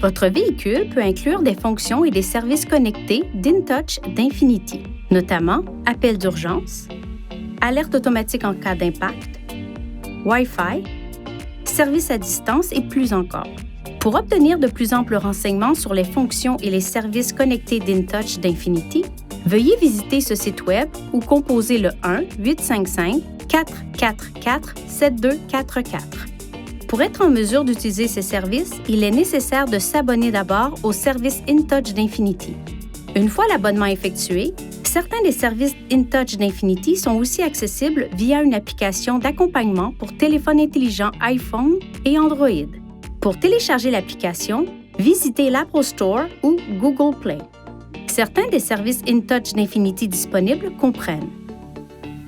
Votre véhicule peut inclure des fonctions et des services connectés d'InTouch d'Infinity, notamment appel d'urgence, alerte automatique en cas d'impact, Wi-Fi, services à distance et plus encore. Pour obtenir de plus amples renseignements sur les fonctions et les services connectés d'InTouch d'Infinity, veuillez visiter ce site Web ou composer le 1-855-444-7244. Pour être en mesure d'utiliser ces services, il est nécessaire de s'abonner d'abord au service InTouch d'Infinity. Une fois l'abonnement effectué, certains des services InTouch d'Infinity sont aussi accessibles via une application d'accompagnement pour téléphone intelligent iPhone et Android. Pour télécharger l'application, visitez l'Apple Store ou Google Play. Certains des services InTouch d'Infinity disponibles comprennent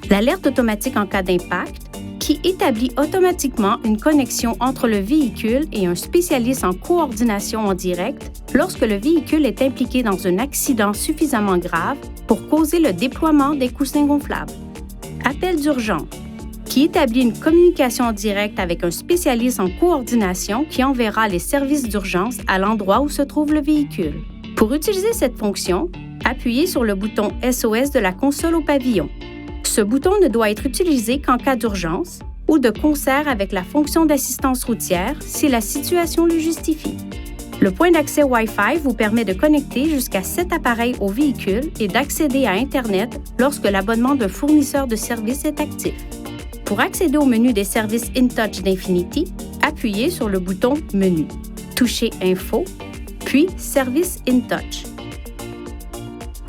l'alerte automatique en cas d'impact, qui établit automatiquement une connexion entre le véhicule et un spécialiste en coordination en direct lorsque le véhicule est impliqué dans un accident suffisamment grave pour causer le déploiement des coussins gonflables. Appel d'urgence, qui établit une communication en direct avec un spécialiste en coordination qui enverra les services d'urgence à l'endroit où se trouve le véhicule. Pour utiliser cette fonction, appuyez sur le bouton SOS de la console au pavillon. Ce bouton ne doit être utilisé qu'en cas d'urgence ou de concert avec la fonction d'assistance routière si la situation le justifie. Le point d'accès Wi-Fi vous permet de connecter jusqu'à 7 appareils au véhicule et d'accéder à Internet lorsque l'abonnement d'un fournisseur de services est actif. Pour accéder au menu des services InTouch d'Infinity, appuyez sur le bouton Menu, touchez Info, puis Services InTouch.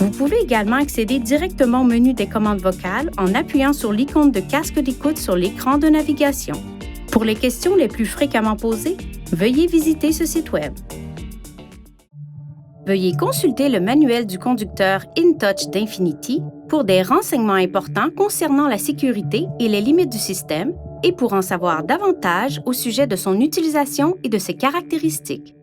Vous pouvez également accéder directement au menu des commandes vocales en appuyant sur l'icône de casque d'écoute sur l'écran de navigation. Pour les questions les plus fréquemment posées, veuillez visiter ce site Web. Veuillez consulter le manuel du conducteur InTouch d'Infinity pour des renseignements importants concernant la sécurité et les limites du système et pour en savoir davantage au sujet de son utilisation et de ses caractéristiques.